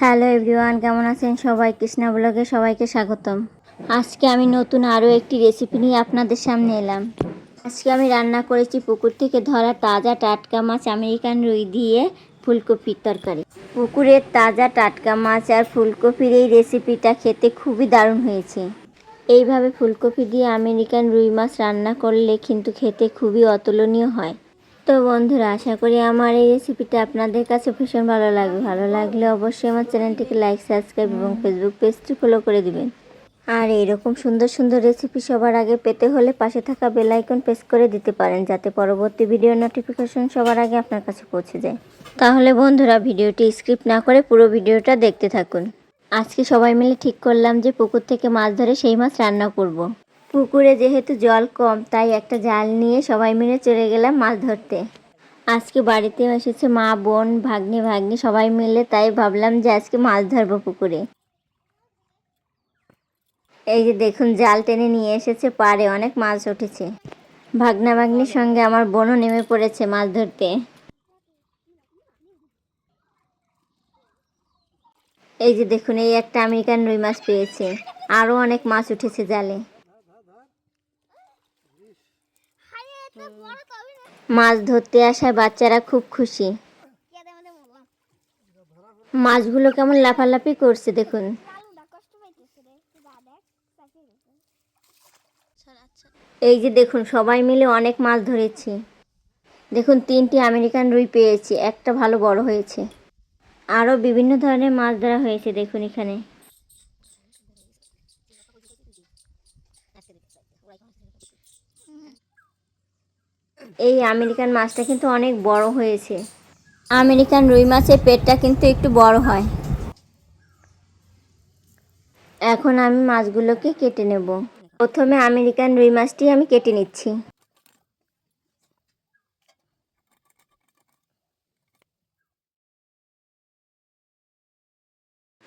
Hello everyone, কেমন আছেন সবাই? কৃষ্ণা ব্লগে সবাইকে স্বাগতম। আজকে আমি নতুন আরও একটি রেসিপি নিয়ে আপনাদের সামনে এলাম। আজকে আমি রান্না করেছি পুকুর থেকে ধরা তাজা টাটকা মাছ আমেরিকান রুই দিয়ে ফুলকপির তরকারি। পুকুরের তাজা টাটকা মাছ আর ফুলকপির এই রেসিপিটা খেতে খুবই দারুণ হয়েছে। এইভাবে ফুলকপি দিয়ে আমেরিকান রুই মাছ রান্না করলে কিন্তু খেতে খুবই অতুলনীয় হয়। তো বন্ধুরা, আশা করি আমার এই রেসিপিটা আপনাদের কাছে ভীষণ ভালো লাগবে। ভালো লাগলে অবশ্যই আমার চ্যানেলটিকে লাইক, সাবস্ক্রাইব এবং ফেসবুক পেজটি ফলো করে দিবেন। আর এইরকম সুন্দর সুন্দর রেসিপি সবার আগে পেতে হলে পাশে থাকা বেল আইকন প্রেস করে দিতে পারেন, যাতে পরবর্তী ভিডিও নোটিফিকেশন সবার আগে আপনার কাছে পৌঁছে যায়। তাহলে বন্ধুরা, ভিডিওটি স্কিপ না করে পুরো ভিডিওটা দেখতে থাকুন। আজকে সবাই মিলে ঠিক করলাম যে পুকুর থেকে মাছ ধরে সেই মাছ রান্না করব। পুকুরে যেহেতু জল কম, তাই একটা জাল নিয়ে সবাই মিলে চলে গেলাম মাছ ধরতে। আজকে বাড়িতে এসেছে মা, বোন, ভাগ্নি সবাই মিলে, তাই ভাবলাম যে আজকে মাছ ধরবো পুকুরে। এই যে দেখুন, জাল টেনে নিয়ে এসেছে পাড়ে, অনেক মাছ উঠেছে। ভাগ্নির সঙ্গে আমার বোনও নেমে পড়েছে মাছ ধরতে। এই যে দেখুন, এই একটা আমেরিকান রুই মাছ পেয়েছে, আরও অনেক মাছ উঠেছে জালে। মাছ ধরতে আসায় বাচ্চারা খুব খুশি। মাছগুলো কেমন লাফালাফি করছে দেখুন। এই যে দেখুন, সবাই মিলে অনেক মাছ ধরেছি। দেখুন, 3টি আমেরিকান রুই পেয়েছি, একটা ভালো বড় হয়েছে। আরও বিভিন্ন ধরনের মাছ ধরা হয়েছে দেখুন এখানে। এই আমেরিকান মাছটা কিন্তু অনেক বড় হয়েছে। আমেরিকান রুই মাছের পেটটা কিন্তু একটু বড় হয়। এখন আমি মাছগুলোকে কেটে নেব। প্রথমে আমেরিকান রুই মাছটি আমি কেটে নিচ্ছি।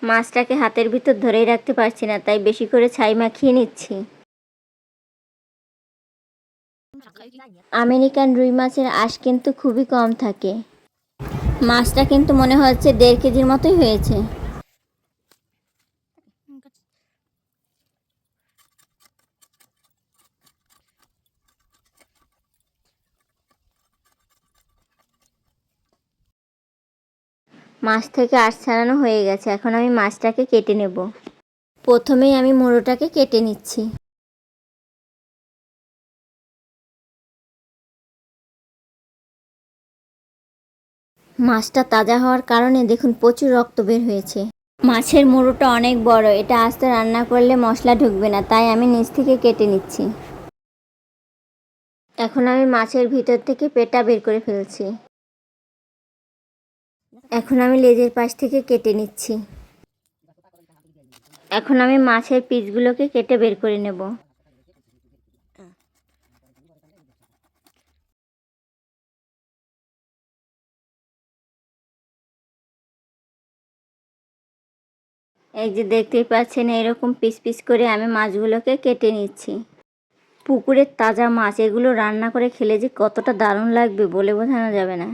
মাছটাকে হাতের ভিতর ধরেই রাখতে পারছি না, তাই বেশি করে ছাই মাখিয়ে নিচ্ছি। আমেরিকান রুই মাছের আঁশ কিন্তু খুবই কম থাকে। মাছটা কিন্তু মনে হচ্ছে 1.5 কেজির মতোই হয়েছে। মাছ থেকে আঁশ ছাড়ানো হয়ে গেছে, এখন আমি মাছটাকে কেটে নেব। প্রথমেই আমি মুড়োটাকে কেটে নিচ্ছি। মাছটা তাজা হওয়ার কারণে দেখুন প্রচুর রক্ত বের হয়েছে। মাছের মুড়োটা অনেক বড়, এটা আস্তে রান্না করলে মশলা ঢুকবে না, তাই আমি নিচ থেকে কেটে নিচ্ছি। এখন আমি মাছের ভিতর থেকে পেটটা বের করে ফেলছি। এখন আমি লেজের পাশ থেকে কেটে নিচ্ছি। এখন আমি মাছের পিসগুলোকে কেটে বের করে নেব। এই যে দেখতেই পাচ্ছেন, এরকম পিস পিস করে আমি মাছগুলোকে কেটে নিচ্ছি। পুকুরের তাজা মাছ, এগুলো রান্না করে খেলে যে কতটা দারুণ লাগবে বলে বোঝানো যাবে না।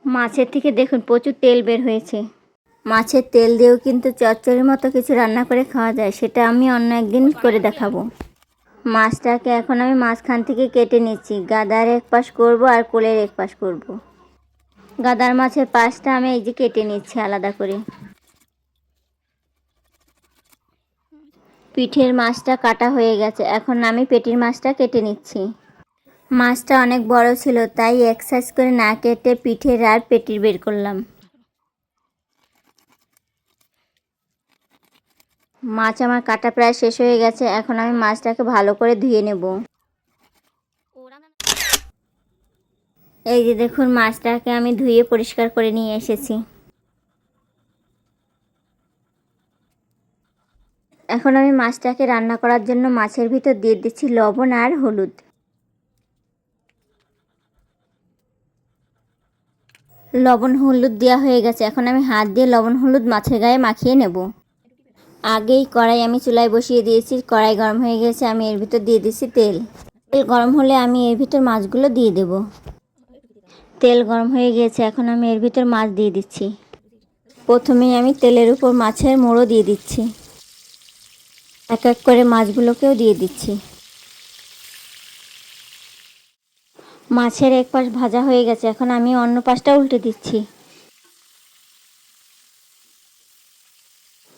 মাছের থেকে দেখুন প্রচুর তেল বের হয়েছে। মাছের তেল দিয়েও কিন্তু চচ্চড়ির মতো কিছু রান্না করে খাওয়া যায়, সেটা আমি অন্য একদিন করে দেখাবো। মাছটাকে এখন আমি মাঝখান থেকে কেটে নিচ্ছি। গাদার এক পাশ করব আর কোলের এক পাশ করব। গাদার মাছের পাশটা আমি এই যে কেটে নিচ্ছি আলাদা করে। পিঠের মাছটা কাটা হয়ে গেছে, এখন আমি পেটির মাছটা কেটে নিচ্ছি। মাছটা অনেক বড় ছিল, তাই এক সাইজ করে না কেটে পিঠের আর পেটির বের করলাম। মাছ আমার কাটা প্রায় শেষ হয়ে গেছে, এখন আমি মাছটাকে ভালো করে ধুয়ে নেব। এই যে দেখুন, মাছটাকে আমি ধুয়ে পরিষ্কার করে নিয়ে এসেছি। এখন আমি মাছটাকে রান্না করার জন্য মাছের ভিতর দিয়ে দিচ্ছি লবণ আর হলুদ। লবণ হলুদ দেওয়া হয়ে গেছে, এখন আমি হাত দিয়ে লবণ হলুদ মাছের গায়ে মাখিয়ে নেব। আগেই কড়াই আমি চুলায় বসিয়ে দিয়েছি, কড়াই গরম হয়ে গেছে, আমি এর ভিতর দিয়ে দিচ্ছি তেল। তেল গরম হলে আমি এর ভিতর মাছগুলো দিয়ে দেব। তেল গরম হয়ে গিয়েছে, এখন আমি এর ভিতর মাছ দিয়ে দিচ্ছি। প্রথমেই আমি তেলের উপর মাছের মোড়ো দিয়ে দিচ্ছি। এক এক করে মাছগুলোকেও দিয়ে দিচ্ছি। মাছের এক পাশ ভাজা হয়ে গেছে, এখন আমি অন্য পাশটা উল্টে দিচ্ছি।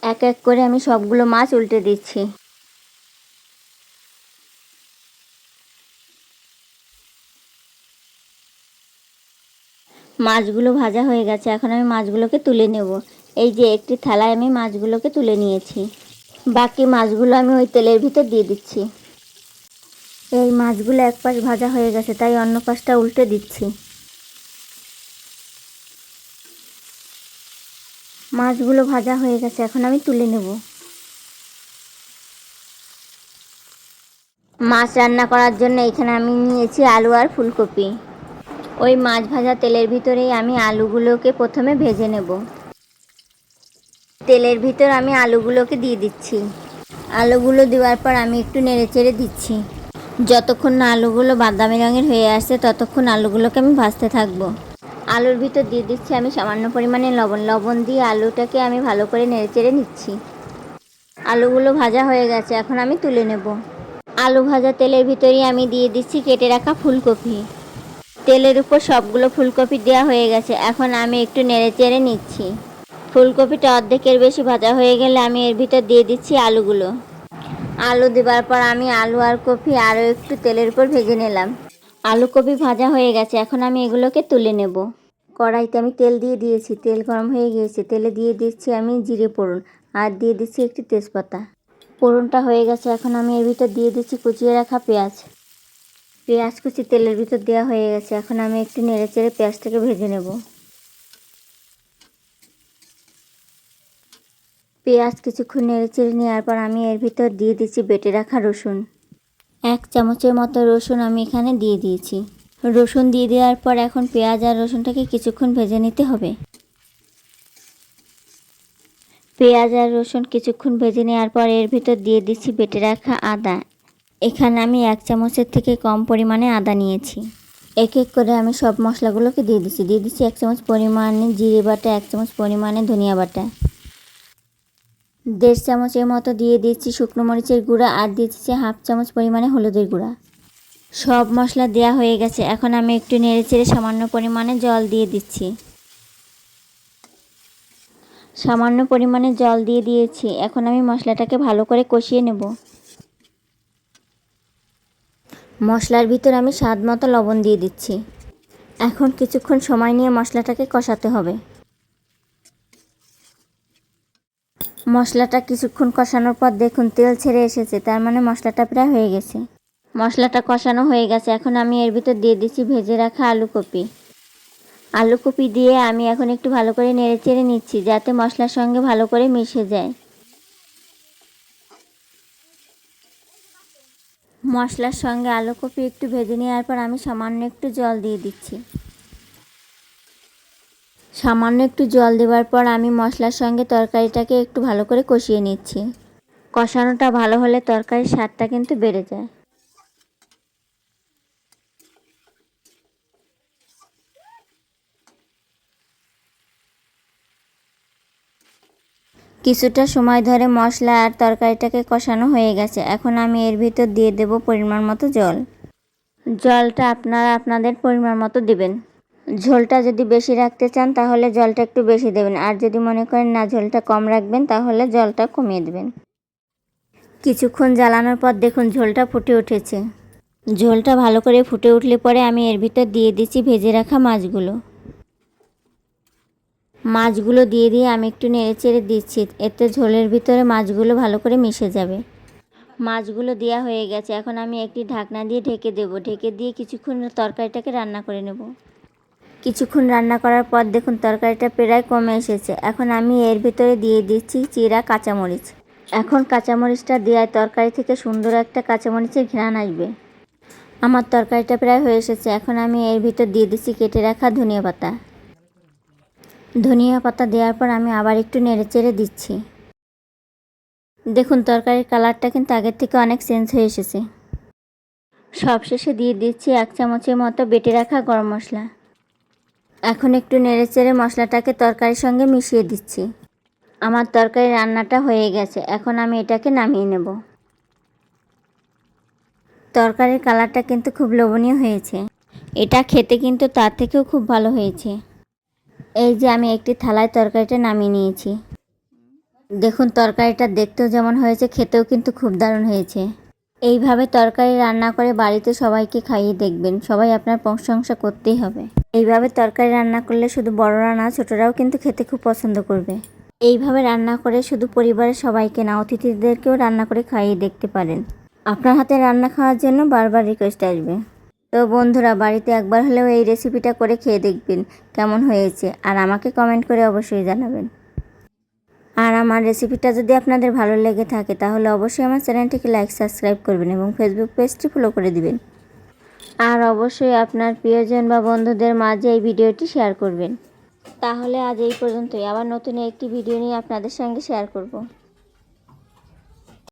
এক এক করে আমি সবগুলো মাছ উল্টে দিচ্ছি। মাছগুলো ভাজা হয়ে গেছে, এখন আমি মাছগুলোকে তুলে নেব। এই যে একটি থালায় আমি মাছগুলোকে তুলে নিয়েছি। বাকি মাছগুলো আমি ওই তেলের ভিতর দিয়ে দিচ্ছি। এই মাছগুলো এক পাশ ভাজা হয়ে গেছে, তাই অন্য পাশটা উল্টে দিচ্ছি। মাছগুলো ভাজা হয়ে গেছে, এখন আমি তুলে নেব। মাছ রান্না করার জন্য এখানে আমি নিয়েছি আলু আর ফুলকপি। ওই মাছ ভাজা তেলের ভিতরেই আমি আলুগুলোকে প্রথমে ভেজে নেব। তেলের ভিতর আমি আলুগুলোকে দিয়ে দিচ্ছি। আলুগুলো দেওয়ার পর আমি একটু নেড়েচেড়ে দিচ্ছি। যতক্ষণ না আলুগুলো বাদামি রঙের হয়ে আসছে ততক্ষণ আলুগুলোকে আমি ভাজতে থাকবো। আলুর ভিতর দিয়ে দিচ্ছি আমি সামান্য পরিমাণে লবণ দিয়ে আলুটাকে আমি ভালো করে নেড়েচেড়ে নিচ্ছি। আলুগুলো ভাজা হয়ে গেছে, এখন আমি তুলে নেব। আলু ভাজা তেলের ভিতরেই আমি দিয়ে দিচ্ছি কেটে রাখা ফুলকপি। তেলের উপর সবগুলো ফুলকপি দেওয়া হয়ে গেছে, এখন আমি একটু নেড়েচেড়ে নিচ্ছি। ফুলকপিটা অর্ধেকের বেশি ভাজা হয়ে গেলে আমি এর ভিতর দিয়ে দিচ্ছি আলুগুলো। আলু দেওয়ার পর আমি আলু আর কপি আরও একটু তেলের উপর ভেজে নিলাম। আলু কপি ভাজা হয়ে গেছে, এখন আমি এগুলোকে তুলে নেব। কড়াইতে আমি তেল দিয়ে দিয়েছি, তেল গরম হয়ে গিয়েছে। তেলে দিয়ে দিচ্ছি আমি জিরে ফোড়ন আর দিয়ে দিচ্ছি একটি তেজপাতা। ফোড়নটা হয়ে গেছে, এখন আমি এর ভিতর দিয়ে দিচ্ছি কুচিয়ে রাখা পেঁয়াজ। পেঁয়াজ কুচি তেলের ভিতর দেওয়া হয়ে গেছে, এখন আমি একটু নেড়েচেড়ে পেঁয়াজটাকে ভেজে নেব। পেঁয়াজ কিছুক্ষণ নেড়েচেড়ে নেওয়ার পর আমি এর ভিতর দিয়ে দিচ্ছি বেটে রাখা রসুন। 1 চামচের মতো রসুন আমি এখানে দিয়ে দিয়েছি। রসুন দিয়ে দেওয়ার পর এখন পেঁয়াজ আর রসুনটাকে কিছুক্ষণ ভেজে নিতে হবে। পেঁয়াজ আর রসুন কিছুক্ষণ ভেজে নেওয়ার পর এর ভিতর দিয়ে দিচ্ছি বেটে রাখা আদা। এখানে আমি 1 চামচের থেকে কম পরিমাণে আদা নিয়েছি। এক এক করে আমি সব মশলাগুলোকে দিয়ে দিচ্ছি 1 চামচ পরিমাণে জিরে বাটা, 1 চামচ পরিমাণে ধনিয়া বাটা, 1.5 চামচের মতো দিয়ে দিচ্ছি শুকনো মরিচের গুঁড়া আর দিচ্ছি 1/2 চামচ পরিমাণে হলুদের গুঁড়া। সব মশলা দেওয়া হয়ে গেছে, এখন আমি একটু নেড়েচেড়ে সামান্য পরিমাণে জল দিয়ে দিচ্ছি। সামান্য পরিমাণে জল দিয়ে দিয়েছি, এখন আমি মশলাটাকে ভালো করে কষিয়ে নেব। মশলার ভিতর আমি স্বাদ মতো লবণ দিয়ে দিচ্ছি। এখন কিছুক্ষণ সময় নিয়ে মশলাটাকে কষাতে হবে। মশলাটা কিছুক্ষণ কষানোর পর দেখুন তেল ছেড়ে এসেছে, তার মানে মশলাটা প্রায় হয়ে গেছে। মশলাটা কষানো হয়ে গেছে, এখন আমি এর ভিতর দিয়ে দিচ্ছি ভেজে রাখা আলু কপি। আলু কপি দিয়ে আমি এখন একটু ভালো করে নেড়েচেড়ে নিচ্ছি যাতে মশলার সঙ্গে ভালো করে মিশে যায়। মশলার সঙ্গে আলু কপি একটু ভেজে নেওয়ার পর আমি সামান্য একটু জল দিয়ে দিচ্ছি। সামান্য একটু জল দেওয়ার পর আমি মশলার সঙ্গে তরকারিটাকে একটু ভালো করে কষিয়ে নিচ্ছি। কষানোটা ভালো হলে তরকারির স্বাদটা কিন্তু বেড়ে যায়। কিছুটা সময় ধরে মশলা আর তরকারিটাকে কষানো হয়ে গেছে, এখন আমি এর ভিতর দিয়ে দেব পরিমাণ মতো জল। জলটা আপনারা আপনাদের পরিমাণ মতো দেবেন। ঝোলটা যদি বেশি রাখতে চান তাহলে জলটা একটু বেশি দেবেন, আর যদি মনে করেন না ঝোলটা কম রাখবেন তাহলে জলটা কমিয়ে দেবেন। কিছুক্ষণ জ্বালানোর পর দেখুন ঝোলটা ফুটে উঠেছে। ঝোলটা ভালো করে ফুটে উঠলে পরে আমি এর ভিতর দিয়ে দিচ্ছি ভেজে রাখা মাছগুলো। মাছগুলো দিয়ে আমি একটু নেড়েচেড়ে দিচ্ছি, এতে ঝোলের ভিতরে মাছগুলো ভালো করে মিশে যাবে। মাছগুলো দেওয়া হয়ে গেছে, এখন আমি একটি ঢাকনা দিয়ে ঢেকে দেব। ঢেকে দিয়ে কিছুক্ষণ তরকারিটাকে রান্না করে নেব। কিছুক্ষণ রান্না করার পর দেখুন তরকারিটা প্রায় কমে এসেছে, এখন আমি এর ভিতরে দিয়ে দিচ্ছি চিরা কাঁচামরিচ। এখন কাঁচামরিচটা দেওয়ায় তরকারি থেকে সুন্দর একটা কাঁচামরিচের ঘ্রাণ আসবে। আমার তরকারিটা প্রায় হয়ে এসেছে, এখন আমি এর ভিতর দিয়ে দিচ্ছি কেটে রাখা ধনিয়া পাতা। ধনিয়া পাতা দেওয়ার পর আমি আবার একটু নেড়েচেড়ে দিচ্ছি। দেখুন তরকারির কালারটা কিন্তু আগের থেকে অনেক চেঞ্জ হয়ে এসেছে। সবশেষে দিয়ে দিচ্ছি 1 চামচের মতো বেটে রাখা গরম মশলা। এখন একটু নেড়েচেড়ে মশলাটাকে তরকারির সঙ্গে মিশিয়ে দিচ্ছি। আমার তরকারি রান্নাটা হয়ে গেছে, এখন আমি এটাকে নামিয়ে নেব। তরকারির কালারটা কিন্তু খুব লোভনীয় হয়েছে। এটা খেতে কিন্তু তার থেকেও খুব ভালো হয়েছে। এই যে আমি একটি থালায় তরকারিটা নামিয়ে নিয়েছি। দেখুন তরকারিটা দেখতেও যেমন হয়েছে, খেতেও কিন্তু খুব দারুণ হয়েছে। এইভাবে তরকারি রান্না করে বাড়িতে সবাইকে খাইয়ে দেখবেন, সবাই আপনার প্রশংসা করতেই হবে। এইভাবে তরকারি রান্না করলে শুধু বড়রা না, ছোটরাও কিন্তু খেতে খুব পছন্দ করবে। এইভাবে রান্না করে শুধু পরিবারের সবাইকে না, অতিথিদেরকেও রান্না করে খাইয়ে দেখতে পারেন। আপনার হাতে রান্না খাওয়ার জন্য বারবার রিকোয়েস্ট আসবে। তো বন্ধুরা, বাড়িতে একবার হলেও এই রেসিপিটা করে খেয়ে দেখবেন কেমন হয়েছে, আর আমাকে কমেন্ট করে অবশ্যই জানাবেন। আর আমার রেসিপিটা যদি আপনাদের ভালো লেগে থাকে তাহলে অবশ্যই আমার চ্যানেলটিকে লাইক সাবস্ক্রাইব করবেন এবং ফেসবুক পেজটি ফলো করে দিবেন। আর অবশ্যই আপনার প্রিয়জন বা বন্ধুদের মাঝে এই ভিডিওটি শেয়ার করবেন। তাহলে আজ এই পর্যন্তই, আবার নতুন একটি ভিডিও নিয়ে আপনাদের সঙ্গে শেয়ার করব।